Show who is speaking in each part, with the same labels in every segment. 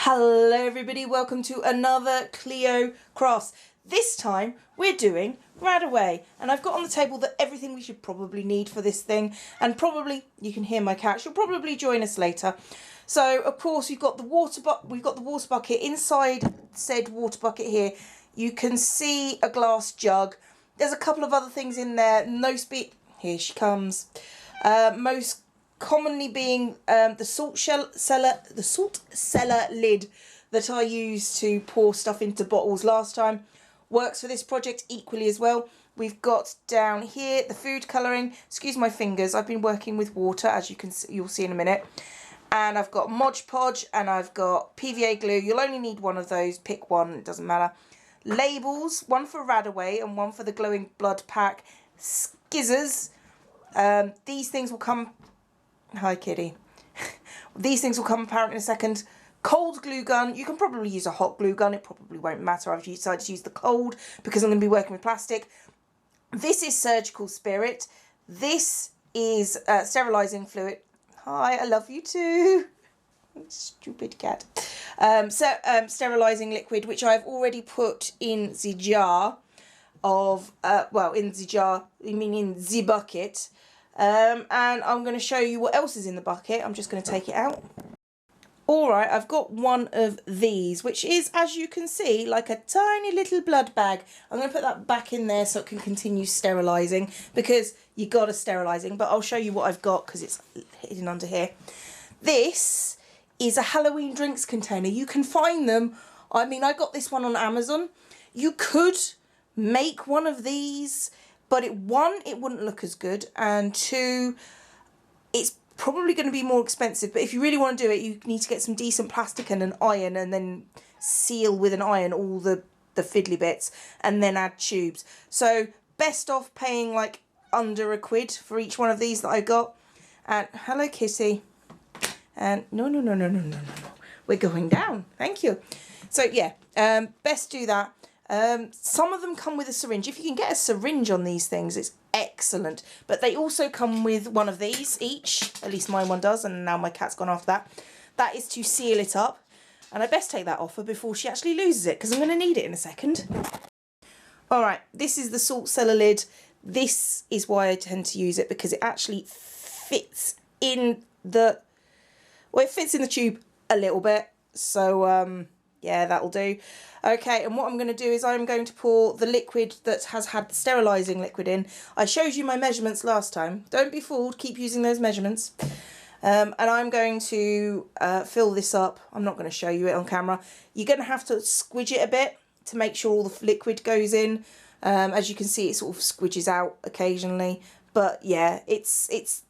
Speaker 1: Hello everybody, welcome to another Clio Cross. This time we're doing Radaway, and I've got on the table everything we should probably need for this thing, and probably, you can hear my cat, she'll probably join us later. So of course we've got the water bucket. Inside said water bucket here you can see a glass jug. There's a couple of other things in there. Here she comes. Most commonly being the salt cellar lid that I used to pour stuff into bottles last time. Works for this project equally as well. We've got down here the food colouring. Excuse my fingers, I've been working with water, as you'll see in a minute. And I've got Mod Podge and I've got PVA glue. You'll only need one of those, pick one, it doesn't matter. Labels, one for Radaway and one for the Glowing Blood pack. Skizzers. These things will come... Hi kitty. These things will come apparent in a second. Cold glue gun. You can probably use a hot glue gun. It probably won't matter. I've decided to use the cold because I'm going to be working with plastic. This is surgical spirit. This is sterilising fluid. Hi, I love you too. Stupid cat. Sterilising liquid, which I've already put in the jar of, in the bucket. And I'm going to show you what else is in the bucket. I'm just going to take it out. Alright, I've got one of these, which is, as you can see, like a tiny little blood bag. I'm going to put that back in there so it can continue sterilising, because you got to sterilising, but I'll show you what I've got because it's hidden under here. This is a Halloween drinks container. You can find them. I mean, I got this one on Amazon. You could make one of these, but one, it wouldn't look as good, and two, it's probably going to be more expensive. But if you really want to do it, you need to get some decent plastic and an iron, and then seal with an iron all the fiddly bits, and then add tubes. So best off paying like under £1 for each one of these that I got. And hello kitty. And no, we're going down. Thank you. So yeah, best do that. Some of them come with a syringe. If you can get a syringe on these things, it's excellent. But they also come with one of these each. At least mine one does, and now my cat's gone after that. That is to seal it up. And I best take that off her before she actually loses it, because I'm going to need it in a second. Alright, this is the salt cellar lid. This is why I tend to use it, because it actually fits in the... Well, it fits in the tube a little bit. So, yeah, that'll do. Okay, and what I'm going to do is I'm going to pour the liquid that has had the sterilising liquid in. I showed you my measurements last time. Don't be fooled, keep using those measurements. And I'm going to fill this up. I'm not going to show you it on camera. You're going to have to squidge it a bit to make sure all the liquid goes in. As you can see, it sort of squidges out occasionally. But yeah, it's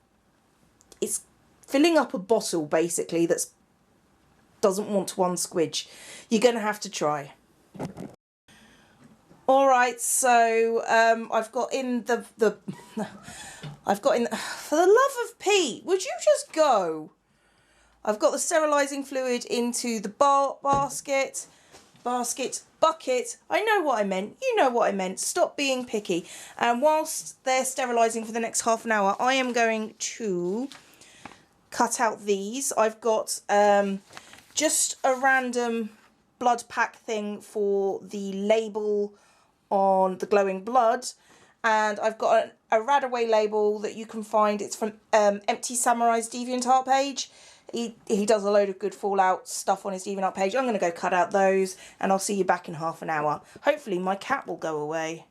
Speaker 1: filling up a bottle basically that doesn't want to unsquidge. You're going to have to try. Alright, so I've got in for the love of Pete, would you just go? I've got the sterilising fluid into the bucket. I know what I meant. You know what I meant. Stop being picky. And whilst they're sterilising for the next half an hour, I am going to cut out these. I've got just a random blood pack thing for the label on the Glowing Blood, and I've got a Radaway label that you can find. It's from Empty Samurai's DeviantArt page. He does a load of good Fallout stuff on his DeviantArt page. I'm going to go cut out those, and I'll see you back in half an hour. Hopefully my cat will go away.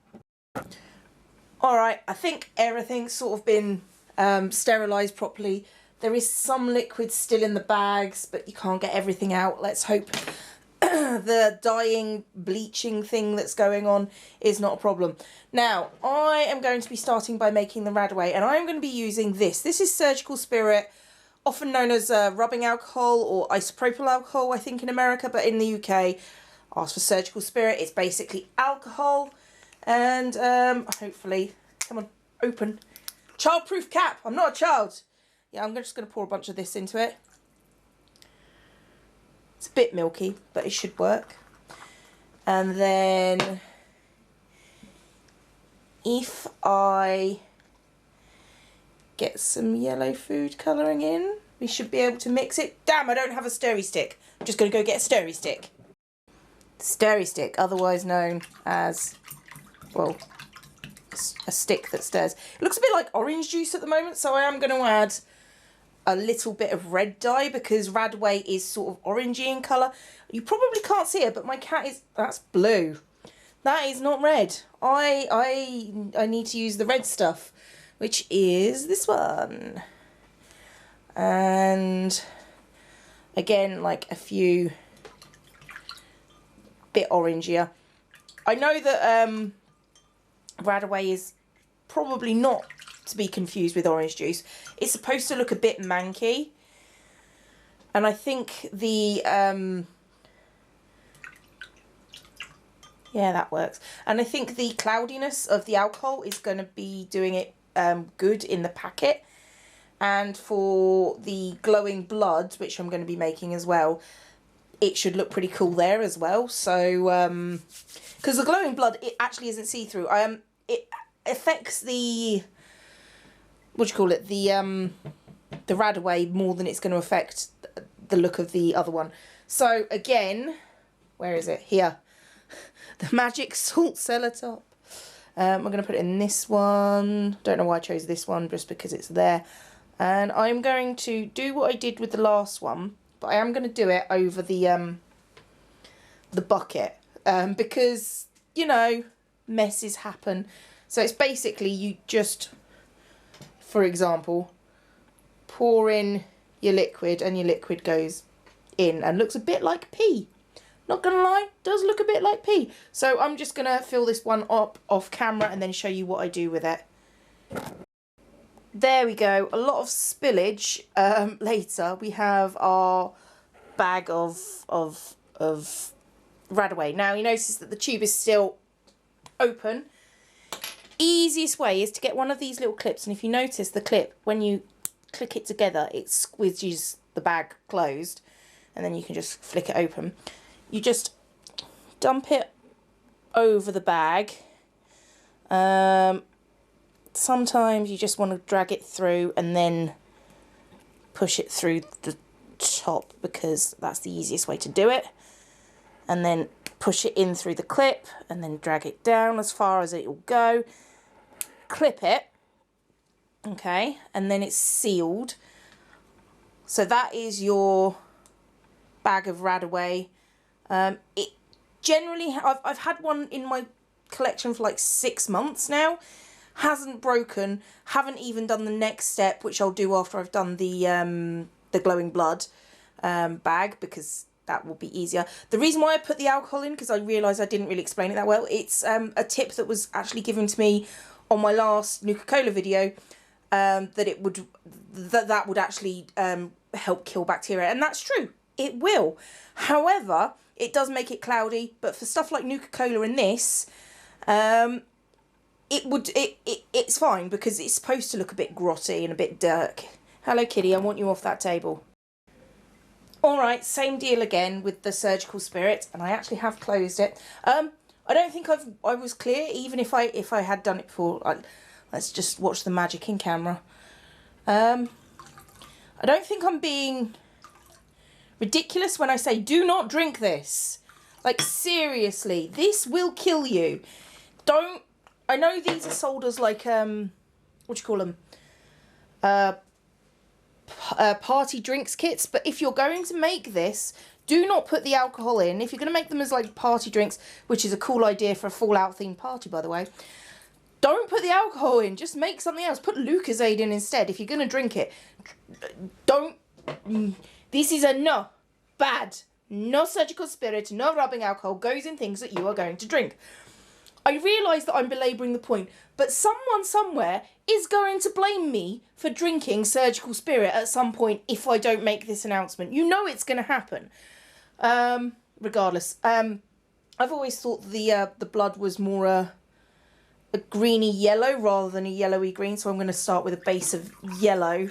Speaker 1: Alright, I think everything's sort of been sterilised properly. There is some liquid still in the bags, but you can't get everything out. Let's hope the dyeing, bleaching thing that's going on is not a problem. Now, I am going to be starting by making the Radaway, and I'm going to be using this. This is surgical spirit, often known as rubbing alcohol or isopropyl alcohol, I think, in America, but in the UK, ask for surgical spirit. It's basically alcohol, and hopefully, come on, open. Childproof cap. I'm not a child. Yeah, I'm just going to pour a bunch of this into it. It's a bit milky, but it should work. And then if I get some yellow food colouring in, we should be able to mix it. Damn, I don't have a stirry stick. I'm just going to go get a stirry stick. Stirry stick, otherwise known as, well, a stick that stirs. It looks a bit like orange juice at the moment, so I am going to add a little bit of red dye because Radaway is sort of orangey in colour. You probably can't see it, but my cat is, that's blue. That is not red. I need to use the red stuff, which is this one. And again, like a few bit orangier. I know that Radaway is probably not to be confused with orange juice. It's supposed to look a bit manky, and I think the yeah, that works. And I think the cloudiness of the alcohol is going to be doing it good in the packet. And for the glowing blood, which I'm going to be making as well, it should look pretty cool there as well. So because the glowing blood, it actually isn't see-through. It affects the, what do you call it, the Radaway more than it's going to affect the look of the other one. So again, where is it? Here. The magic salt cellar top. I'm going to put it in this one. Don't know why I chose this one, just because it's there. And I'm going to do what I did with the last one, but I am going to do it over the bucket because, you know, messes happen. So it's basically you just, for example, pour in your liquid and your liquid goes in and looks a bit like pee. Not gonna lie, does look a bit like pee. So I'm just gonna fill this one up off camera and then show you what I do with it. There we go, a lot of spillage. Later we have our bag of Radaway. Now you notice that the tube is still open. Easiest way is to get one of these little clips, and if you notice the clip, when you click it together, it squeezes the bag closed, and then you can just flick it open. You just dump it over the bag. Sometimes you just want to drag it through and then push it through the top because that's the easiest way to do it. And then push it in through the clip and then drag it down as far as it will go. Clip it. Okay, and then it's sealed. So that is your bag of Radaway. It generally, I've had one in my collection for like 6 months now. Hasn't broken. Haven't even done the next step, which I'll do after I've done the glowing blood bag, because that will be easier. The reason why I put the alcohol in, because I realised I didn't really explain it that well. It's a tip that was actually given to me on my last Nuka-Cola video, that would actually help kill bacteria, and that's true. It will. However, it does make it cloudy, but for stuff like Nuka-Cola and this, it's fine because it's supposed to look a bit grotty and a bit dark. Hello kitty, I want you off that table. Alright, same deal again with the surgical spirit, and I actually have closed it. I don't think I was clear, even if I had done it before. Let's just watch the magic in camera. I don't think I'm being ridiculous when I say do not drink this. Like, seriously, this will kill you. Don't, I know these are sold as like, what do you call them? Party drinks kits, but if you're going to make this, do not put the alcohol in. If you're going to make them as like party drinks, which is a cool idea for a Fallout themed party, by the way, don't put the alcohol in. Just make something else. Put Lucozade in instead. If you're going to drink it, don't. This is a no. Bad. No surgical spirit, no rubbing alcohol goes in things that you are going to drink. I realise that I'm belabouring the point, but someone somewhere is going to blame me for drinking surgical spirit at some point if I don't make this announcement. You know it's going to happen. Regardless. I've always thought the blood was more a greeny yellow rather than a yellowy green, so I'm going to start with a base of yellow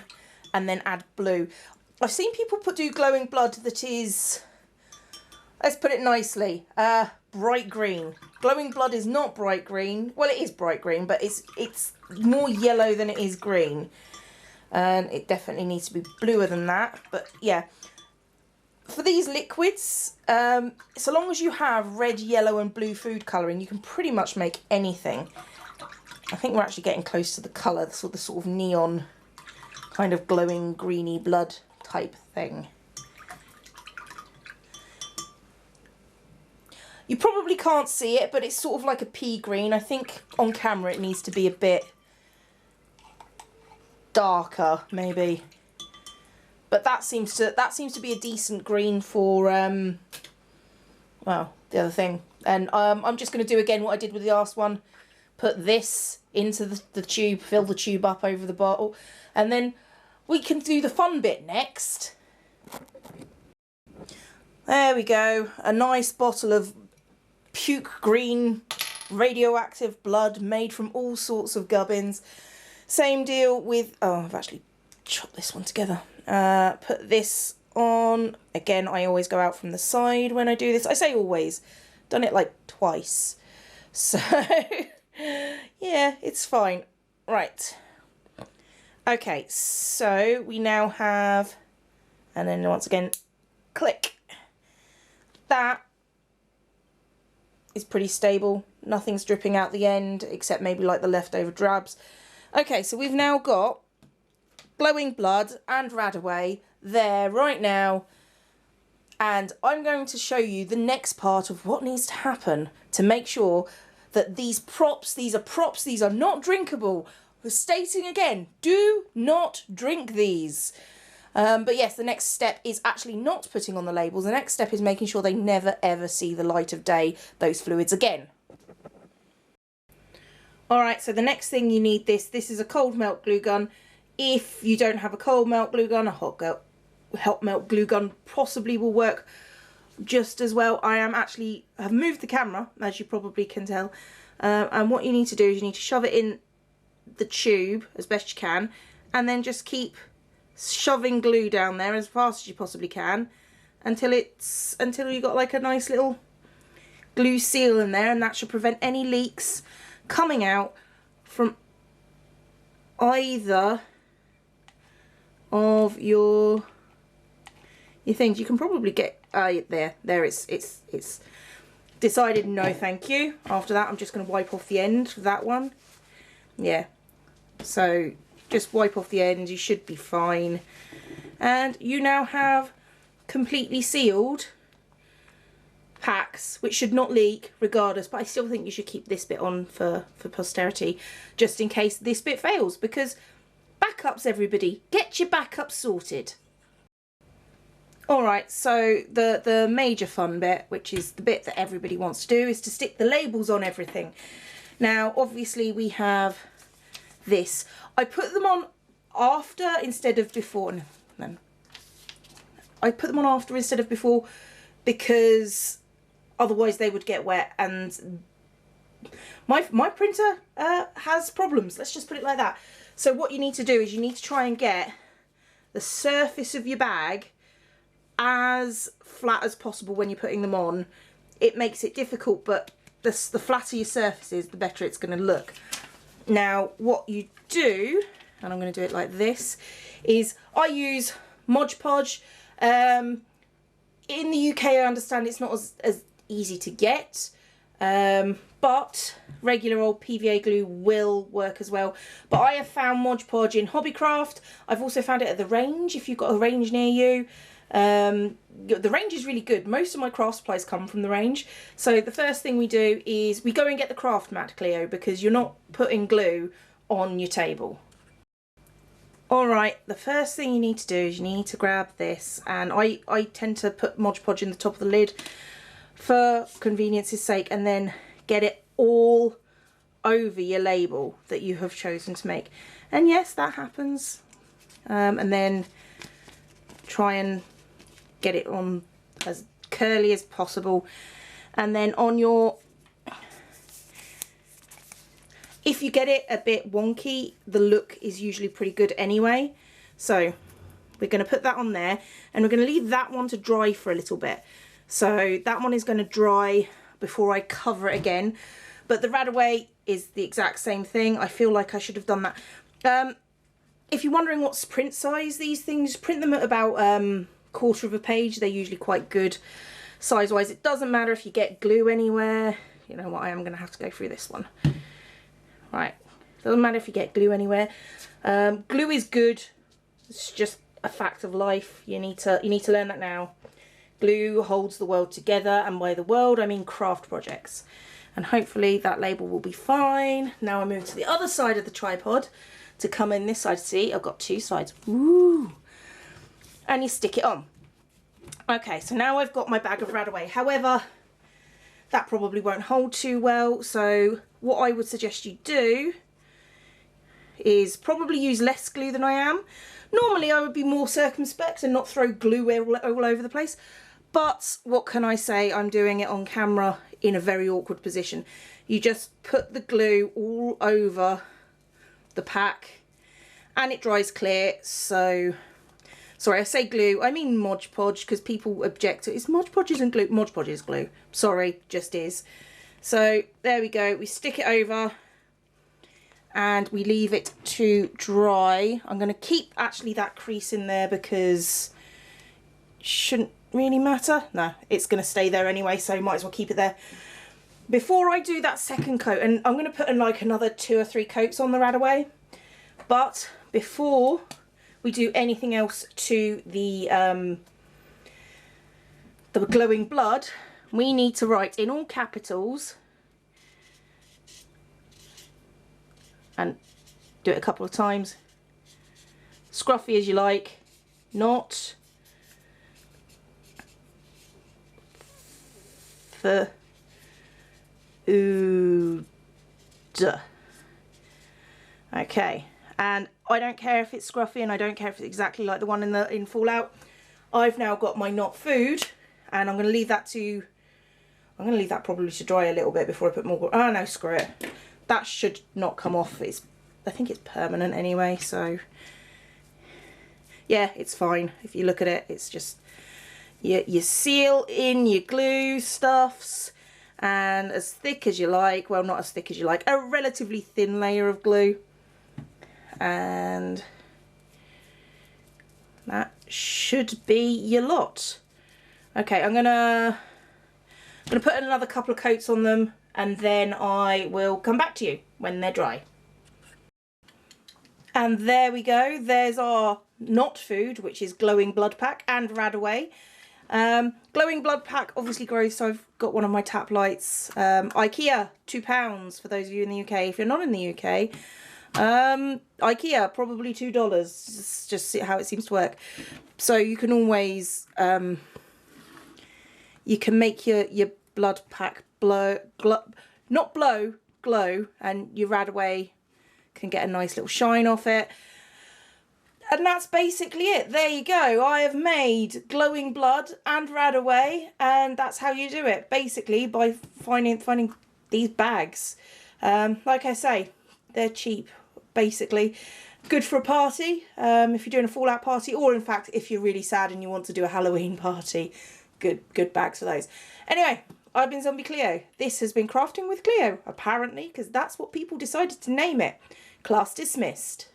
Speaker 1: and then add blue. I've seen people do glowing blood that is, let's put it nicely, bright green. Glowing blood is not bright green. Well, it is bright green, but it's more yellow than it is green. and it definitely needs to be bluer than that. But yeah, for these liquids, so long as you have red, yellow and blue food colouring, you can pretty much make anything. I think we're actually getting close to the colour, the sort of neon kind of glowing greeny blood type thing. You probably can't see it, but it's sort of like a pea green. I think on camera it needs to be a bit darker, maybe. But that seems to be a decent green for well, the other thing. And I'm just going to do again what I did with the last one. Put this into the tube, fill the tube up over the bottle, and then we can do the fun bit next. There we go, a nice bottle of puke green radioactive blood made from all sorts of gubbins. Same deal with, oh, I've actually chopped this one together. Put this on. Again, I always go out from the side when I do this. I say always, done it like twice. So yeah, it's fine. Right. Okay, so we now have, and then once again, click. That is pretty stable. Nothing's dripping out the end, except maybe like the leftover drabs. Okay, so we've now got Glowing Blood and Radaway there right now. And I'm going to show you the next part of what needs to happen to make sure that these are not drinkable. We're stating again, do not drink these. But yes, the next step is actually not putting on the labels. The next step is making sure they never ever see the light of day, those fluids again. Alright, so the next thing you need this is a cold melt glue gun. If you don't have a cold melt glue gun, a hot melt glue gun possibly will work just as well. I have moved the camera, as you probably can tell. And what you need to do is you need to shove it in the tube as best you can, and then just keep shoving glue down there as fast as you possibly can until you got like a nice little glue seal in there, and that should prevent any leaks coming out from either of your things. You can probably get there it's decided no thank you. After that I'm just going to wipe off the end of that one. Yeah, so just wipe off the end, you should be fine. And you now have completely sealed packs which should not leak regardless, but I still think you should keep this bit on for posterity just in case this bit fails, because backups, everybody, get your backups sorted. Alright, so the major fun bit, which is the bit that everybody wants to do, is to stick the labels on everything. Now obviously we have this. I put them on after instead of before. No. I put them on after instead of before because otherwise they would get wet, and my printer has problems. Let's just put it like that. So what you need to do is you need to try and get the surface of your bag as flat as possible when you're putting them on. It makes it difficult, but the flatter your surface is, the better it's going to look. Now what you do, and I'm going to do it like this, is I use Mod Podge. In the UK I understand it's not as easy to get, but regular old PVA glue will work as well. But I have found Mod Podge in Hobbycraft. I've also found it at the range, if you've got a range near you. The range is really good. Most of my craft supplies come from the range. So the first thing we do is we go and get the craft mat, Cleo, because you're not putting glue on your table. Alright, the first thing you need to do is you need to grab this, and I tend to put Mod Podge in the top of the lid for convenience's sake, and then get it all over your label that you have chosen to make. And yes, that happens. And then try and get it on as curly as possible. And then on your, if you get it a bit wonky, the look is usually pretty good anyway. So we're going to put that on there, and we're going to leave that one to dry for a little bit. So that one is going to dry before I cover it again. But the Radaway is the exact same thing. I feel like I should have done that. if you're wondering what's print size, these things, print them at about quarter of a page. They're usually quite good size wise. It doesn't matter if you get glue anywhere. You know what, I am going to have to go through this one. Right, doesn't matter if you get glue anywhere. Glue is good. It's just a fact of life. You need to learn that now. Glue holds the world together, and by the world I mean craft projects. And hopefully that label will be fine. Now I move to the other side of the tripod to come in this side. See, I've got two sides. Woo! And you stick it on. Okay, so now I've got my bag of Radaway. However, that probably won't hold too well. So what I would suggest you do is probably use less glue than I am. Normally I would be more circumspect and not throw glue all over the place. But what can I say? I'm doing it on camera in a very awkward position. You just put the glue all over the pack and it dries clear. So, sorry, I say glue, I mean Mod Podge, because people object to it. It's Mod Podge isn't glue. Mod Podge is glue. Sorry, just is. So there we go. We stick it over and we leave it to dry. I'm going to keep actually that crease in there because it shouldn't really matter. No, it's going to stay there anyway, so might as well keep it there. Before I do that second coat, and I'm going to put in like another 2 or 3 coats on the Radaway, but before we do anything else to the glowing blood, we need to write in all capitals, and do it a couple of times, scruffy as you like, not for okay, and I don't care if it's scruffy and I don't care if it's exactly like the one in Fallout. I've now got my not food, and I'm going to leave that probably to dry a little bit before I put more. Oh no, screw it. That should not come off. I think it's permanent anyway, so yeah, it's fine. If you look at it, it's just you seal in your glue stuffs, and as thick as you like, well, not as thick as you like, a relatively thin layer of glue, and that should be your lot. Okay, I'm gonna put another couple of coats on them, and then I will come back to you when they're dry. And there we go, there's our not food, which is glowing blood pack and Radaway. Glowing blood pack obviously grows, so I've got one of my tap lights. IKEA, £2 for those of you in the UK. If you're not in the UK, IKEA, probably $2. Just see how it seems to work. So you can always you can make your blood pack glow, and your Radaway can get a nice little shine off it. And that's basically it. There you go. I have made glowing blood and Radaway, and that's how you do it, basically, by finding these bags. Like I say, they're cheap, basically. Good for a party, if you're doing a Fallout party, or in fact, if you're really sad and you want to do a Halloween party, good bags for those. Anyway, I've been Zombie Cleo. This has been Crafting with Cleo, apparently, because that's what people decided to name it. Class dismissed.